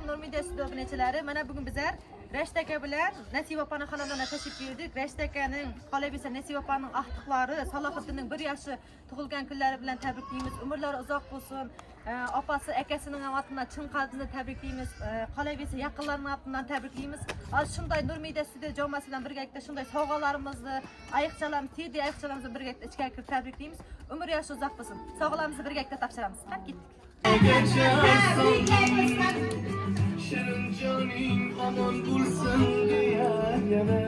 Nurmide stüdyoneçileri. Mana bugün bizler Reşit aka bilan Nasiba opaning xonadoniga tashrif buyurdik. Reşit akaning qolaversa Nasiba opaning ahdiqlari, Salohiddinning 1 yoshi tug'ilgan kunlari bilan tabriklaymiz. Umrlari uzoq bo'lsin. Opasi akasining atidan chin qalbdan tabriklaymiz. Qolaversa yaqinlarining atidan tabriklaymiz. Shunday Nurmide studiyo jamoasi bilan birgalikda shunday sovg'alarimizni, ayiqchalarimizni, tedi ayiqchalarimizni birgalikda ichkari kirib tabriklaymiz. Umr yoshi uzoq bo'lsin. Sovg'alarimizni birgalikda topshiramiz. Qani ketdik. Shirin joning omon bo'lsin deya yana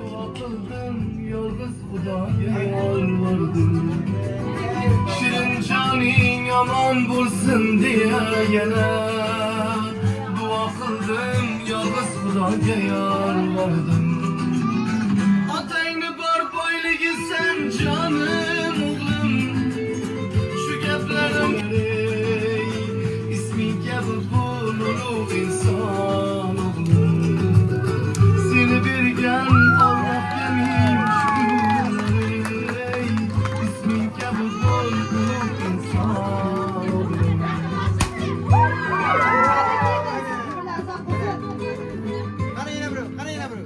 duo qildim, yolg'iz Xudoga yolvordim. Shirin joning omon bo'lsin deya yana duo qildim, yolg'iz Xudoga yolvordim. Otangni bor boyligi sen jonim o'g'lim, shu gaplarim isming kabi ulug' inson o'g'lim, seni bergan Allohga ming shukr. Isming kabi ulug' inson o'g'lim. Qani yana biri.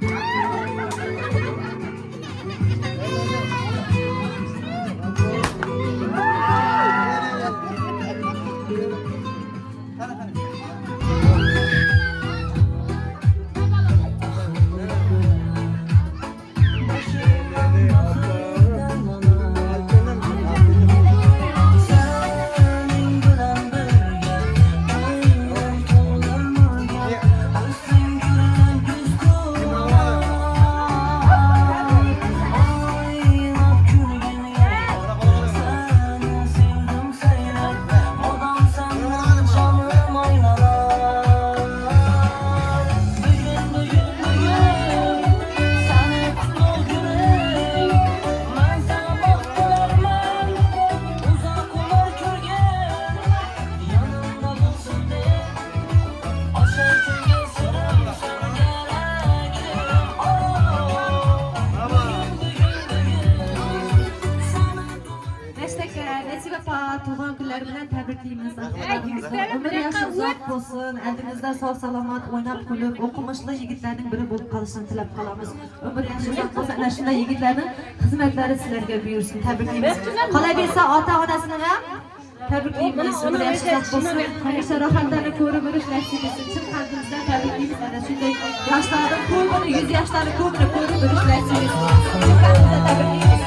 Tug'an kunlari bilan tabriklaymiz. Umr yoshi uzoq bo'lsin. Oldingizda sog' salomat o'ynab kulib, o'qimishli yigitlarning biri bo'lib qolishini tilab qolamiz. Umr yoshi uzoq bo'lsin. Ana shunday yigitlarning xizmatlari sizlarga buyursin. Tabriklaymiz. Qolaversa ota-onasini ham tabriklaymiz. Umr yoshi uzoq bo'lsin. Hamisha rohatlarni ko'rib yurish nasib etsin. Chin qalbimizdan tabriklaymiz. Ana shunday yoshlarning ko'pini, 100 yoshlarni ko'pini ko'rib yurish nasib etsin. Chin qalbimizdan tabriklaymiz.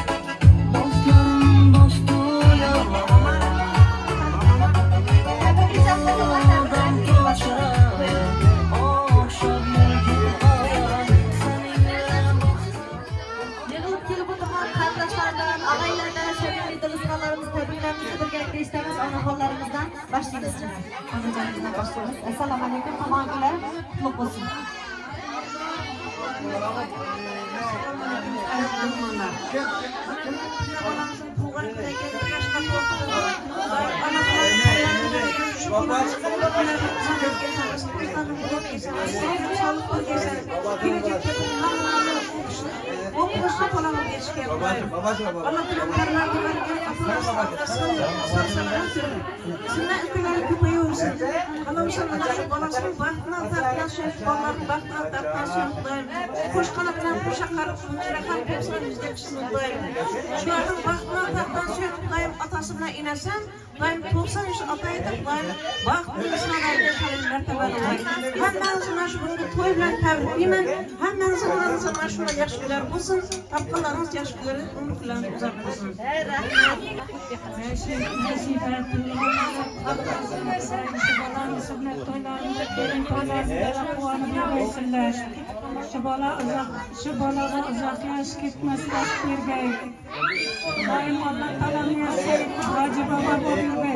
Başlayalım. Anacanımızdan başlıyoruz. Esselamu Aleyküm. Aman günler mutlu olsun. Daim 90 yaş ataydık, daim baktığınızın adaylığı mertebeli. Hemmenizin şu günde toy bilen tebrikliyim. Hemmenizin aranızda şuna yaşlılar olsun. Tapkalarınız yaşlıları umutlarını uzak olsun. Şu balağa uzaklaş gitmezler bir daim Allah Teala'nın yasayıp Hacı Baba boyun bey.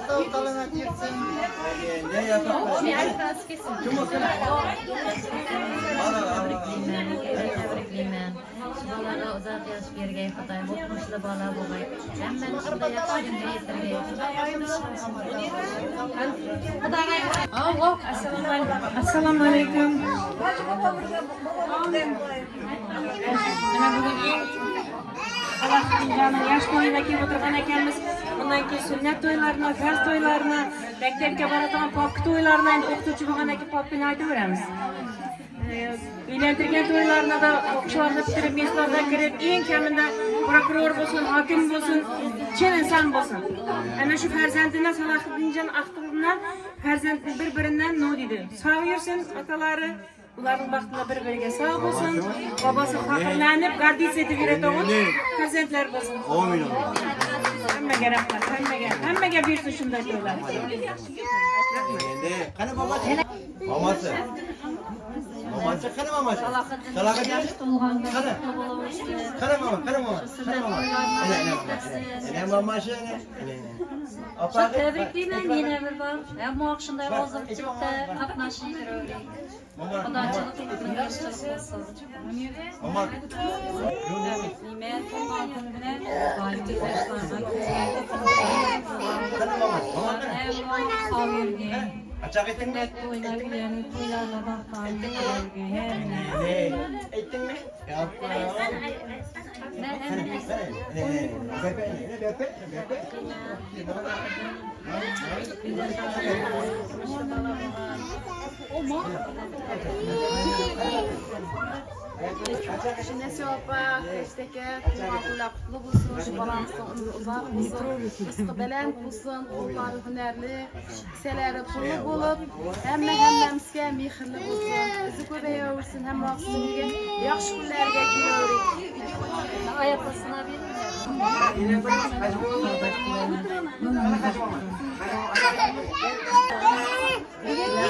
Sağ selamet yetsin. Ne yapalım? Kim o sen? Tebrikleymen. Balaga uzak yaş bergey Xitoy o'qimishli bola bo'lg'ay. Hammani shunday yaxshi kunga yetirgay. Assalomu alaykum. Allohning yosh to'yida kelib o'tirgan ekanmiz. Bundan keyin sunnat to'ylarini, farz to'ylarini, maktabga boradigan popki to'ylarini endi o'qituvchi bo'lgan ekan popkini aytaveramiz. Uylantirgan to'ylarni da o'qishlarni bitirib, meslarda kirib, eng kamida prokuror bo'lsin, hokim bo'lsin, chin inson bo'lsin. Ana shu farzandini Salohiddinjon Aqto'g'imdan farzandni bir-biridan no deydi. Sog' yursin atalari. Ularning vaqtida bir-biriga sog' bo'lsin, bobosi faxrlanib, gardis etib yuradigan farzandlar bo'lsin. Amin. Hammaga rahmat, hammaga bersin shunday to'ylar. Qani babasi? Mamasi. Mamasi qani mamasi? Salohiddin qani? Qani mama, qani mama? Qani mama? Ana mamasi ana. Tebrikleymen yine bir bor. Ammo shunday hozirchilikda qatnashib yuraverdik. Xudochilik qilib yashaysiz. Mama. Tebrikleymen tug'ilgan kun bilan g'oyibga Qani mama? Mama qani? sog' yurgin. Açaq etdingmi? To'ylarni baxtli yurgin. Ne? Etdingmi? Yapma. Nesi opa, ishteki, mağdurlar kutlu bulsun, şu balansın uzak bulsun, rızkı belent bulsun, oğulları hünerli, kiseleri pullu bulup, hemmemizge mihirli bulsun, bizi köbeğe olsun, hem vaxtımızga yaxşı günlerge giriyoruz. Ayaklasına bir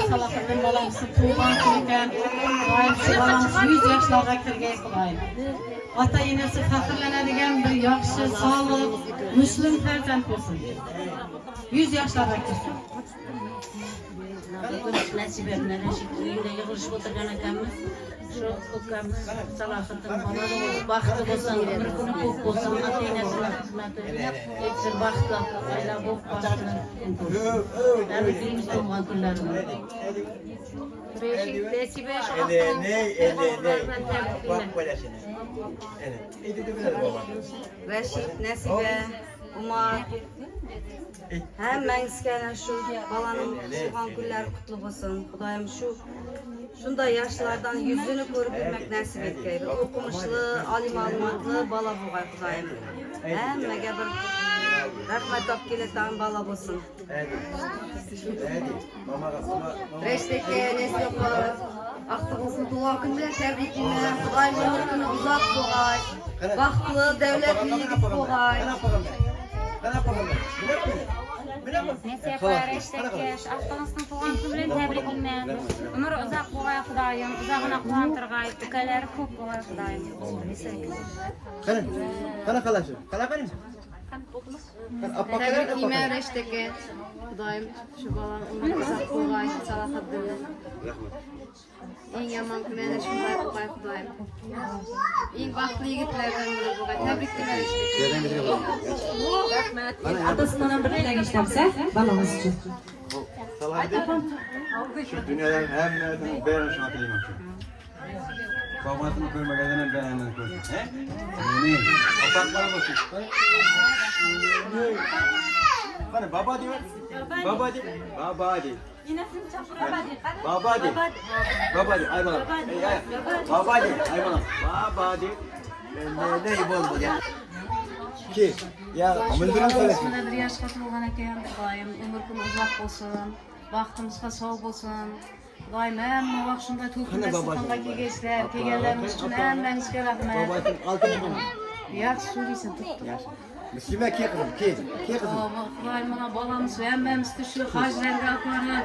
Salohiddin bolamsi tug'ilgan kunidan g'oyibchi bolamiz 100 yoshlarga kirgan Xudoyim. Ota enasi faxrlanadigan bir yaxshi, sog'lik, muslim farzand bo'lsin. 100 yoshlarga kirsin. nasib etmedi. Şimdi uyunda yığılışıp oturgan ekanmiz. Şu ukamiz Salohiddin bola baxtli bo'lsin, bir kuni ko'p bo'lsin, ota enasini xizmati etsin, baxtli oila bo'lib qolsin. Tabriklaymiz tug'ilgan kunlarini. Nesibe şu Reşit, Nesibe, Umar, hemmengizge şu balanın tug'ilgan kunlari qutlu bo'lsin. Xudoyim shunday yoshlardan yüzünü ko'rib yurmak nasib etgay. O'qimishli, oliy ma'lumotli bola bo'lg'ay Xudoyim. Hammaga bir rahmat olib keladigan bola bo'lsin. Reşit'teki Nesibe Aqto'g'imizning tug'ilgan kuni bilan tabriklayman. Xudoyim umrini uzoq bo'lg'ay. Baxtli, davlatli yigit bo'lg'ay. Nesibe Reşit'teki Aqto'g'imizning tug'ilgan kuni bilan tabriklayman. Umri uzoq bo'lg'ay Xudoyim, uzog'ini quvontirg'ay, ukalari ko'p bo'lg'ay Xudoyim. Qani qalashi? Qalaqani? Tebrikleymen Reşit'teki, Xudoyim şu balanın umri uzoq bo'lg'ay, Salohiddinni. Eng yomon kunlarda shunday bo'lg'ay Xudoyim. Eng baxtli yigitlardan biri bo'lg'ay. Tebriklayman Reşit'teki. Rahmat. Otasidan ham bir tilak ishlatsa, balamiz uchun. Şu dünyadan hemmerden beğen şuna kılıyım akşam. Babasını koymagadan beğenen koydum. He? Ne? Apaklara bakın. Bana baba diyor. Baba diyor. Baba diyor. Baba diyor. Baba diyor. Ay bana. Baba diyor. Ay bana. Baba diyor. Ne bol bu ya? Ki ya amildiririm söylesin. Shunda bir yoshga to'lgan ekan, Xudoyim umr kuni uzoq bo'lsin, vaqtimizga sog' bo'lsin. Xudoyim hamma vaqt shunday to'kilib istiqomga kelganlar, kelganlarimiz uchun hammangizga rahmat. Babasının altını bunu. Yaxshi so'raysan, tutdi. Kime ki kızım? Ki kızım. Xudoyim mana bolamiz hammamizni shu hajlarga olib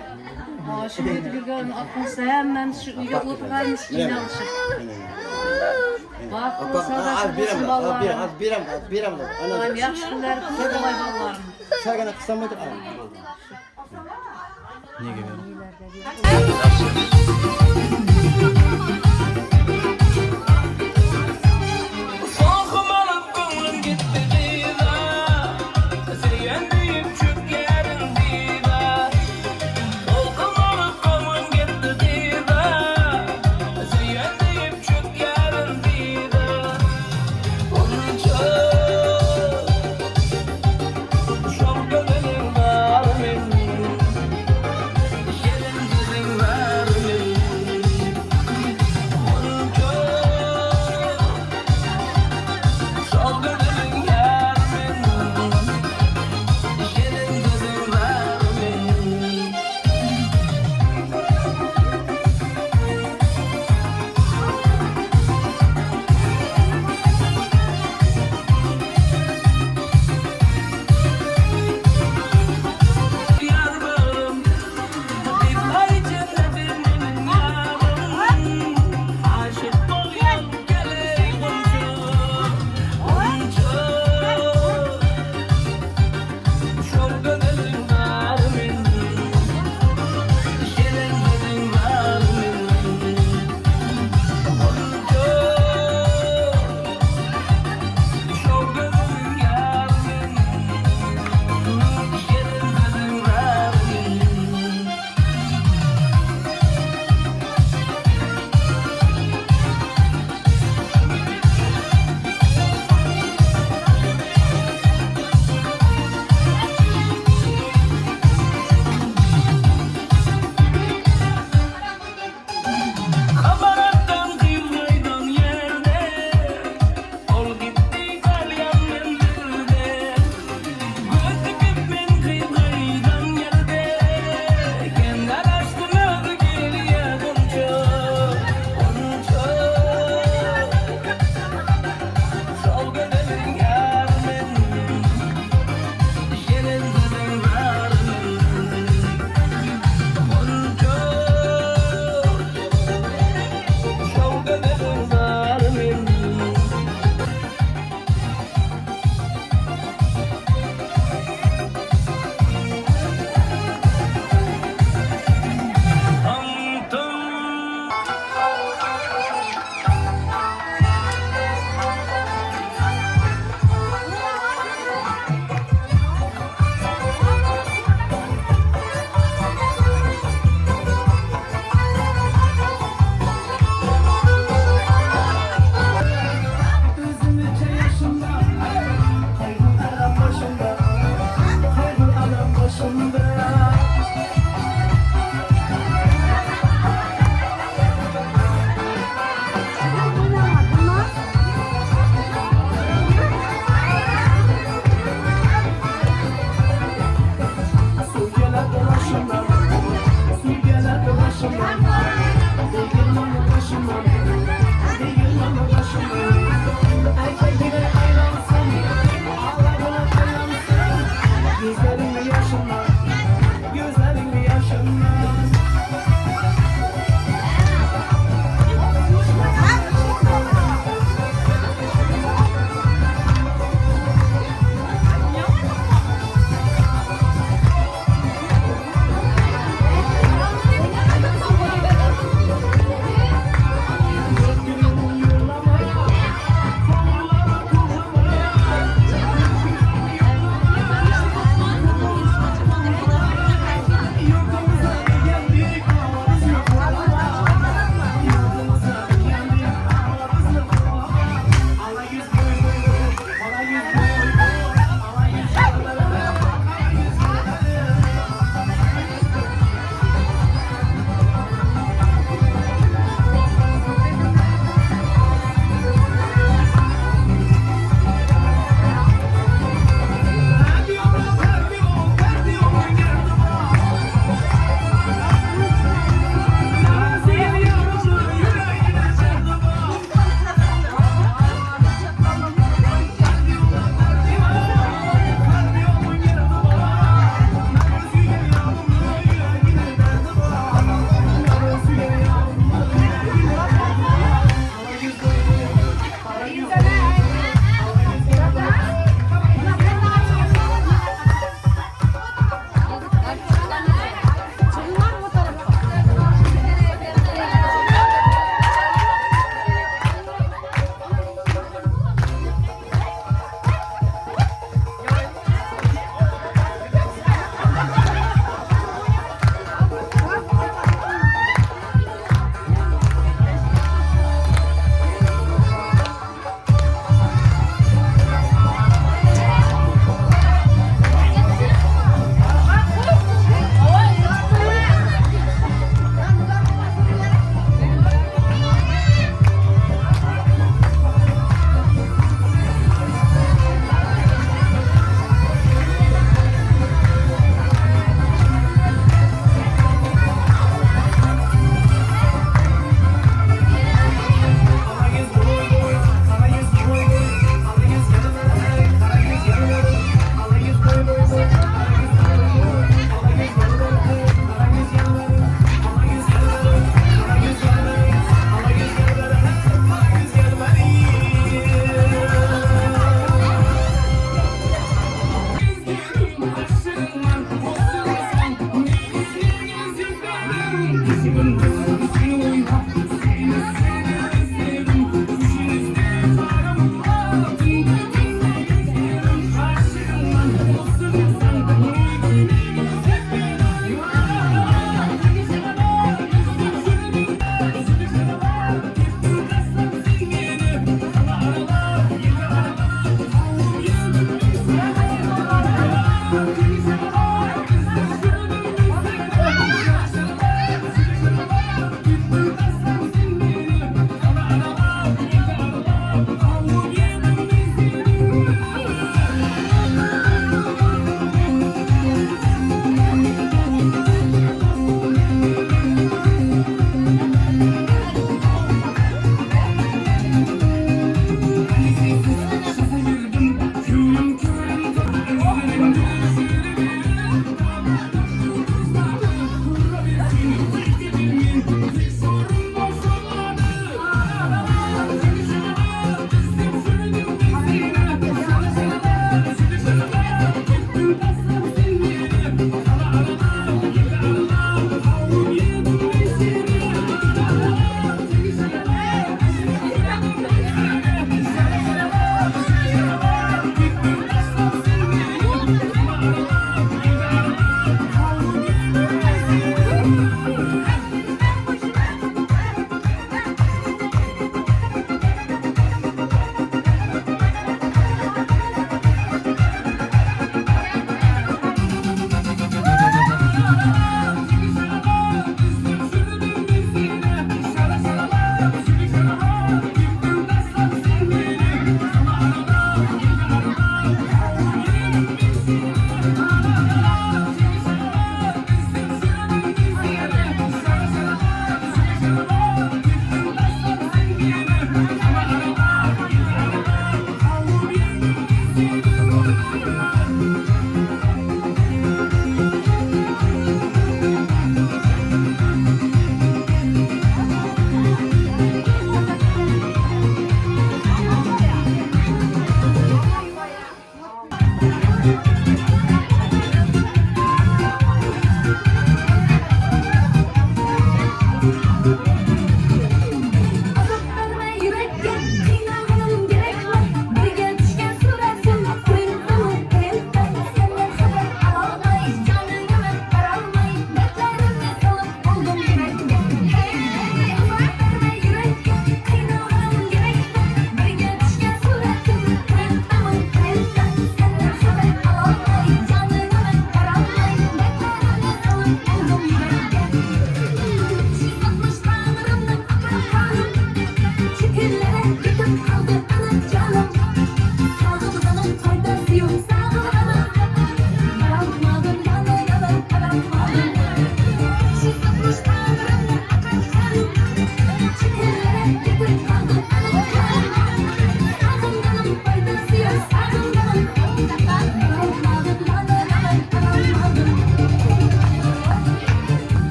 borib, shu yerga olib qo'ysa hammamiz shu uyda o'tirganmiz, qiynalishib. Baklı sadaka bulsun ballarım. Allah'ım yaxşı günler kutlu olay ballarım. Sagana kısamaydı.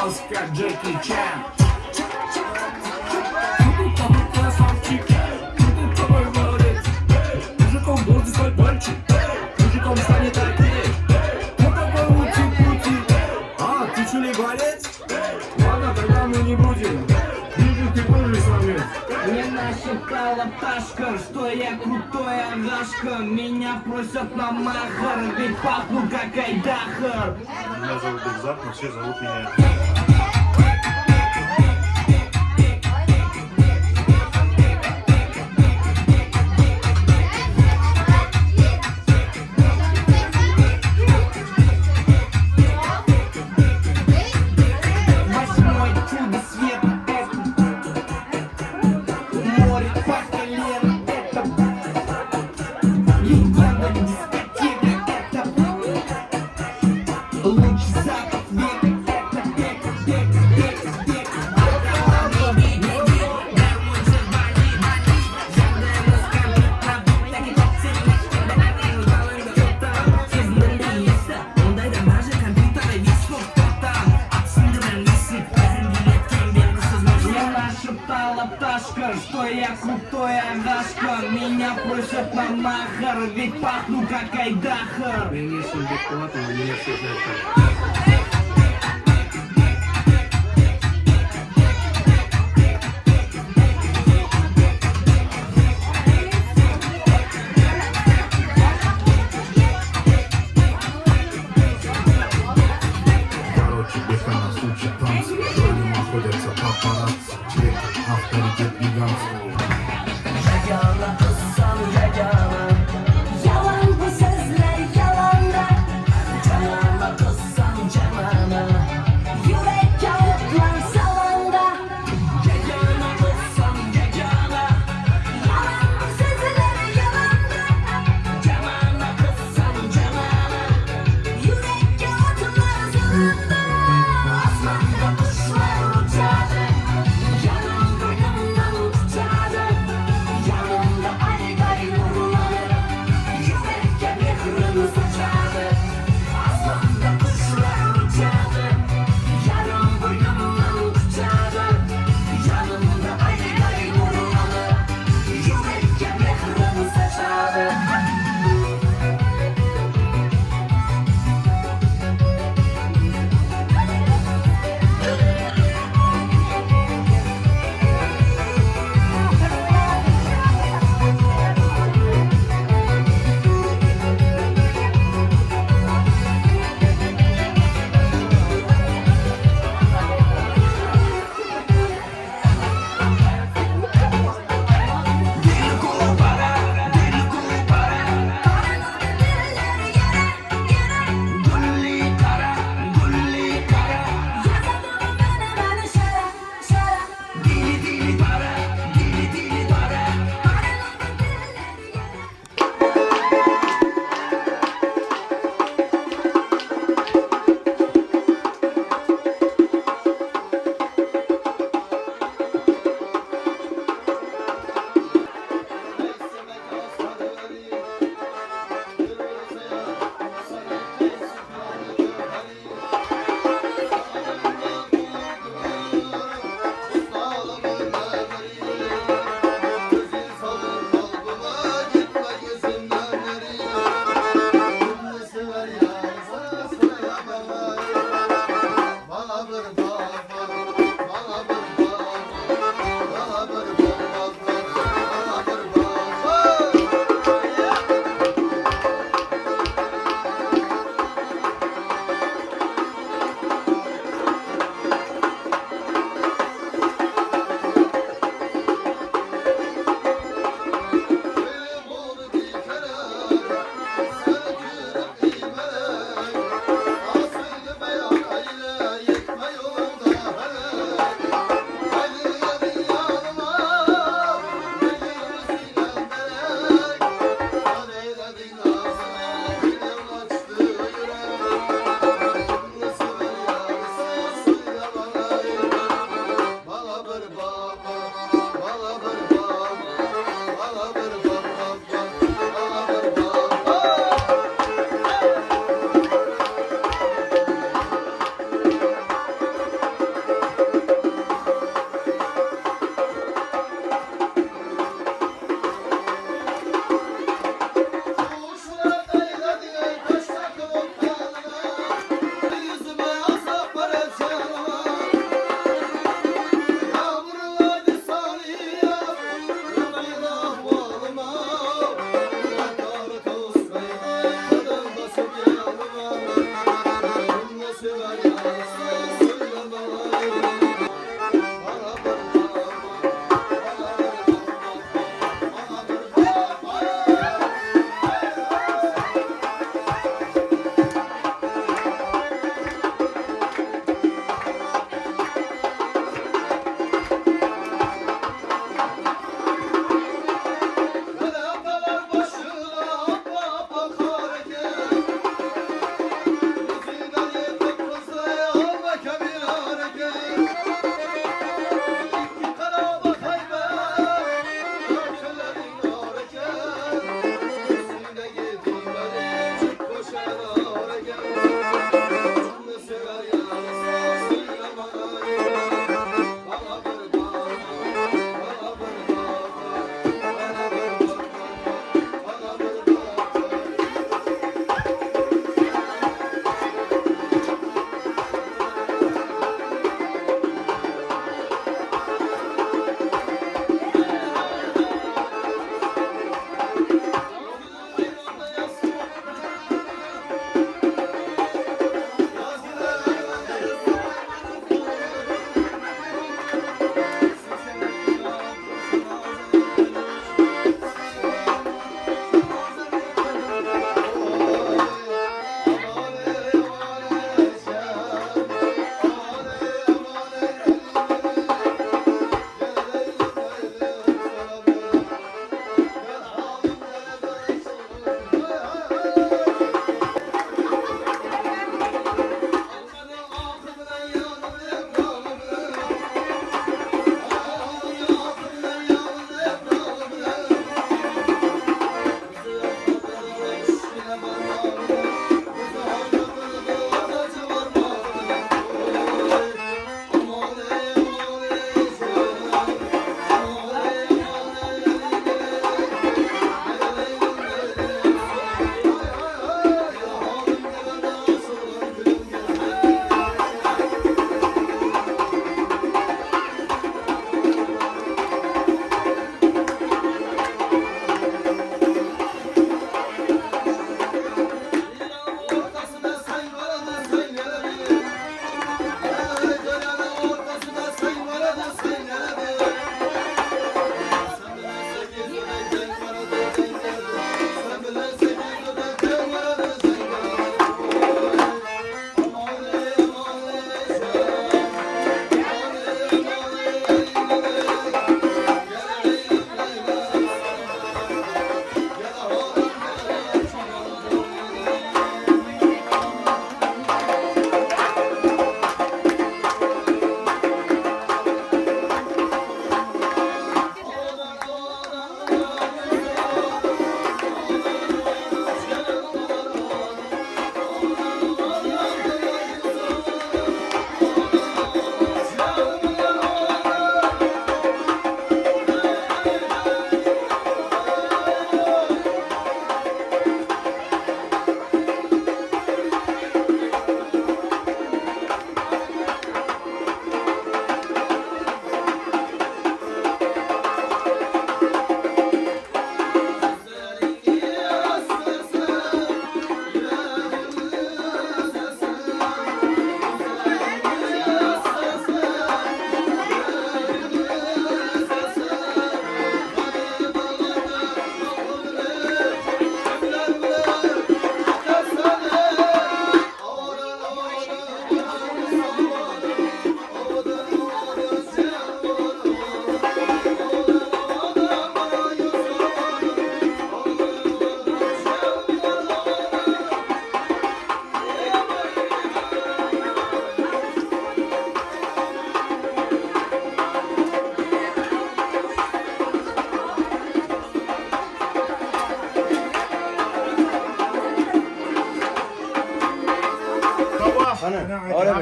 boss, как Джеки Чан. Тут красавчик, тут тобой молодец. Мужиком должен стать мальчик, мужиком станет такой. Вот такой ути-пути. А, ты что ли борец? Ладно, тогда мы не будем. Видишь, ты позже самец. Мне насчитала пташка, что я крутой агашка. Меня просят на махар, ведь пахну как айдахар. Меня зовут Бекзат, но все зовут меня. Восьмой чудо света, это море по колено, это легенда дискотека, это луч запах века, это бег. Мне нашептала пташка, что я крутой агашка. Меня просят на махар, ведь пахну как айдахар. Конечно, бесплатно, у меня все знают. Короче, бешено сучит танцы. В зале находятся папарацци. Чек, авторитет гигантский. Yalan bu sözler yalanda. Canana kızsan canana. Yürek kağıtlar salanda. Yagana kızsan yagana. Yalan bu sözler yalanda. Canana kızsan canana. Yürek kağıtlar salanda. Asmanda kuşlar uçar.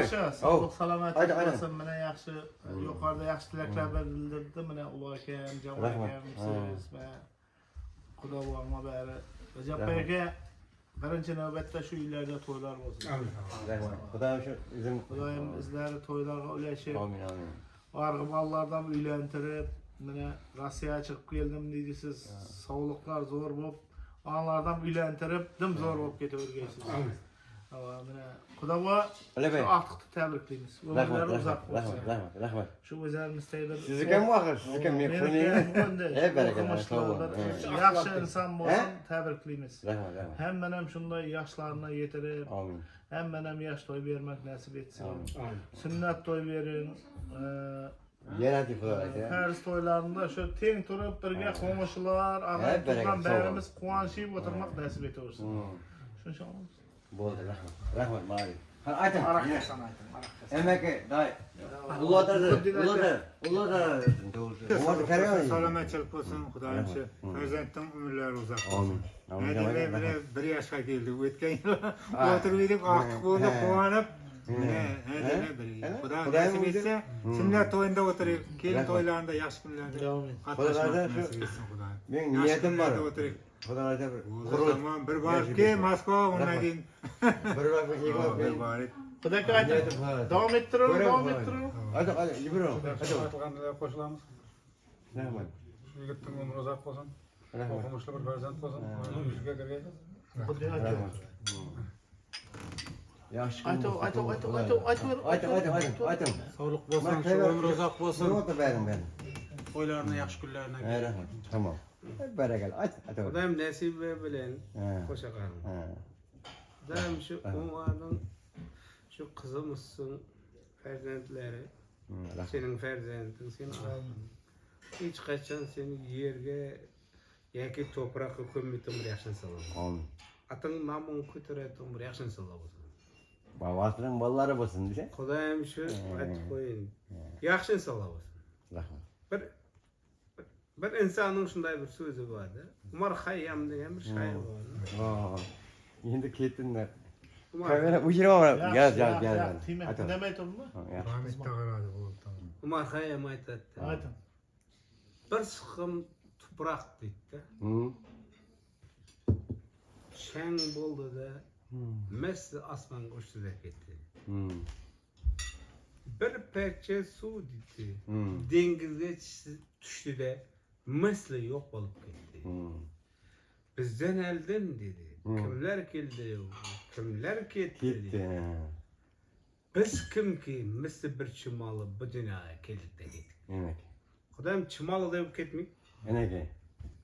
yaxshi sog'lik salomatlik Aynen, aynen. bo'lsin. Mana yaxshi yuqorida yaxshi tilaklar bildirdi. Mana Ulug' akam, Jamol akam, siz va Xudo bo'lma bari. Rajab aka birinchi navbatda shu uylarda to'ylar bo'lsin. Xudoyim shu izin Xudoyim izlari to'ylarga ulashib, amin amin. arg'i bolalardan uylantirib, mana Rossiyaga chiqib keldim deysiz. Sog'liqlar zo'r bo'lib, onlardan uylantirib, dim zo'r bo'lib ketavergaysiz. Kudava Öyle be. artık tebrikliyimiz. Ömürleri uzak olsun. Rahmet. Şu özelimiz teyze. Siziken mi akır? Siziken mi? Hep bereket. Yaxşı insan olsun tebrikliyimiz. Rahmet. Hem şunday yaşlarına yetirip, Amin. hem yaş toy vermek nasip etsin. Sünnet toy verin. Yenati Xudoy. Fərz toylarında şu teng turib birga qo'mishlar, ag'ay Hep bereket, turgan sağ ol. bärimiz quvonishib o'tirmoq nasib etaversin. Shuncha Bo'ldi, rahmat, ma'lum. Ha, ayting. Arakkasan ayting. Emek, day. Ulotadı. Salomatchilik bo'lsin, Xudoyim shu farzandning umrlari uzoq Amin. bo'lsin. Mana bir yoshga keldik. O'tgan yil o'tirib edik, oqib bo'ldi, quvonib. Xudo nasib etsa, sünnet to'yida o'tirib, kelin to'ylarida yaxshi kunlarda qatnashmoq nasib etsin Xudoyim. Men niyatim bor. O'tirib. Xudoyga Tamam, bir borki Moskva, undan keyin bir bor, ikki bor. bir bor. Xudoga ayting. Davom ettiring. Hadi, yürü. Aytganlar qo'shilamiz. Rahmat. Yigitning umri uzoq bo'lsin. O'qimishli bir farzand bo'lsin. Yuzga kirgan. Yaxshi. Ayting. Sog'lik bo'lsin, shu umri uzoq bo'lsin. Nima berim ben? To'ylarni yaxshi kunlarni. Rahmat. Tamam. Barakal. Ayt. Xudoyim nasibi bilan qo'sha qoldim. Xudoyim shu ummaning shu qizimizsin, farzandlari. Senin farzanding, senin hech qachon seni yerga yoki to'proqqa ko'mmitim bir yaxshi inson. Amin. Ating namun ko'taradigan bir yaxshi inson bo'lsin. Babasının balları bo'lsin desa. Xudoyim shu aytib qo'yin. Yaxshi inson bo'lsin. Rahmat. Bir insonning shunday bir so'zi bor-da. Umar Xayyam degan bir shoir bor. Endi ketdinglar. Kamera o'chiraman. Gel. Nima aytdingmi? Umar Xayyam aytadi. Ayting. Bir siqim tuproq deydi-da. Shang bo'ldi-da, misli osmonga uchdi ketdi. Bir parcha suv deydi. Dengizga tushdi-da, misli yo'q bo'lib ketdi. Bizdan oldin dedi. Kimlar keldi? Kimlar ketdi? Biz kimki misli bir chumoli bu dunyoga keldik dedi. Evet. Xudoyim chumoli deb ketmik. Eneki.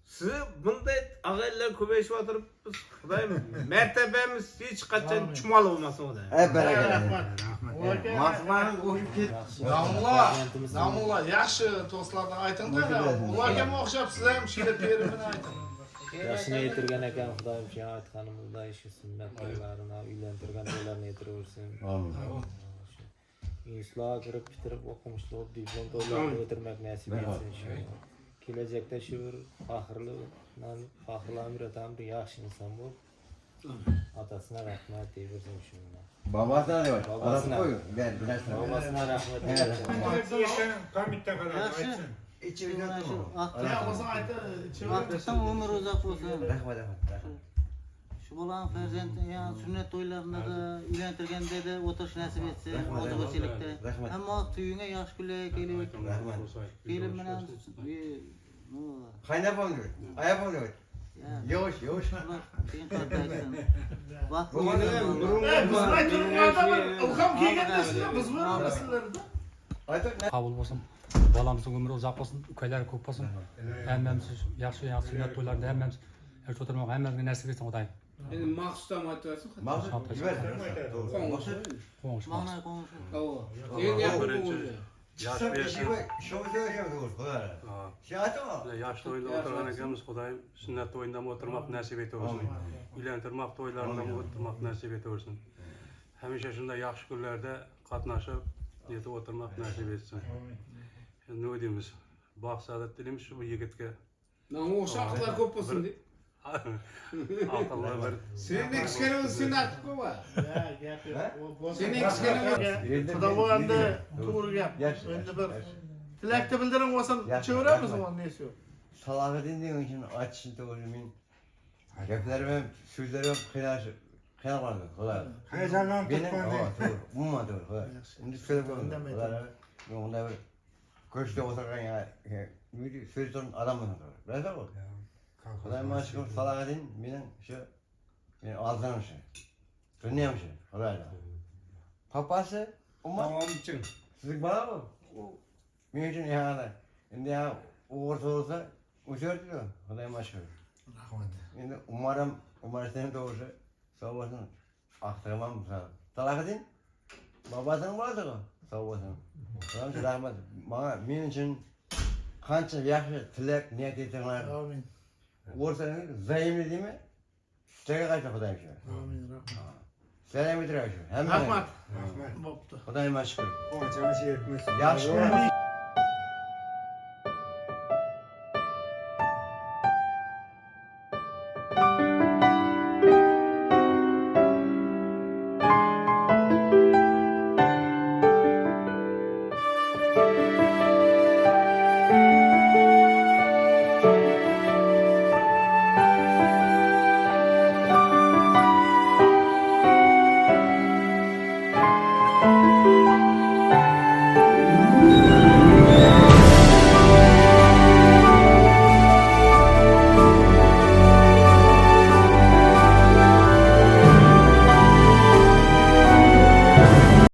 Siz bunday ag'aylar ko'payishib o'tiribmiz. Xudoyim martabamiz hech qachon chumoli bo'lmasin Xudoyim. Rahmat. Mahsulanın o'yib ket. Namullah, yaxshi do'stlardan ayting-da. Ularga o'xshab siz ham shirib berimini ayting. Yaşını yetirgen ekan Xudoyim shu aytganimizday shu sunnat to'ylarini uylantirgan to'ylarni yetiraversin. Amin. Inslar kirib bitirib o'qimishli bo'lib diplom to'ylarni o'tirmak nasib etsin shu. Kelajakda shu bir faxrlanib yuradigan bir yaxshi inson bo'lib otasına rahmat deyversin shu. Babasına ne var? Babasına. Babasına rahmat. Pamitda qoladi, aytsin. Vaqtdan umr uzoq bo'lsin. Rahmat. Shu bolam farzand sünnet to'ylarida da uylantirganda da o'tirish nasib etsin, oziqchilikda. Ammo tuyunga yaxshi kunlar kelib. Rahmat. Kelin bilan Qaynab oldi. Ayab oldi. Yavaş. keyin qaytaysan. Vaqt Qabul bo'lsin. Bolamizning umri uzoq bo'lsin, ukalari ko'p bo'lsin. Hammamiz yaxshi sünnet to'ylarida hammamiz yaxshi o'tirmoq, hammamizga nasib etsin Xudoyim. Endi maqsuddan aytyapsiz. Maqsud. Qo'ng'ish. Ma'na qo'ng'ish. Eng yaxshi Yaş versin. Yaş to'yida o'tirgan ekanmiz Xudoyim sunnat to'yida o'tirmoq nasib etaversin. Uylantirmoq to'ylarida o'tirmoq nasib etaversin. Hamisha shunday yaxshi kunlarda qatnashib, yetib o'tirmoq nasib etsin. Nima deymiz? Baxt saodat tilimiz shu yigitga. Menga o'xshab qizlar ko'p bo'lsin deb. Aqlli bir. Sening kichkina sen aytib qo'y. Sening Xudovondi to'g'ri gap. Endi bir tilakni bildiring bo'lsin, ichaveramiz uni nesi yo'q. Salahattin degan için açışın to'g'ri men gaplarim, so'zlarim qiynaladi. Xudoy. Hayajonlanib To'g'ri. Umuman to'g'ri. Endi so'zlab qo'yaman. Men unda bir ko'chada o'tirgan so'zdan odamman. Bilasizmi? Xudoy mana shu Salahattin meni shu men aldanim shu. Dinliyorum şey. Olayla. Papası Umar. Tamam için. Sizin bana mı? Benim için yani. Şimdi ya uğursa olsa uçuyor diyor. Odayım aşkı. Şimdi umarım senin doğrusu sağ olasın. Aktarmam sana. Talak edin. Babasının vardı o. Sağ olasın. Tamam ki rahmet. Bana benim için kança yaxşı tilek niyet etsinler. Amin. Uğursanız zayıflı değil mi? Çeke kaçta Odayım şey. Amin. Rahmet. Selam ediyor. Hemen. Rahmet. Boptu. Odayım aşkı. O canı şey etmesin. Yaxşı.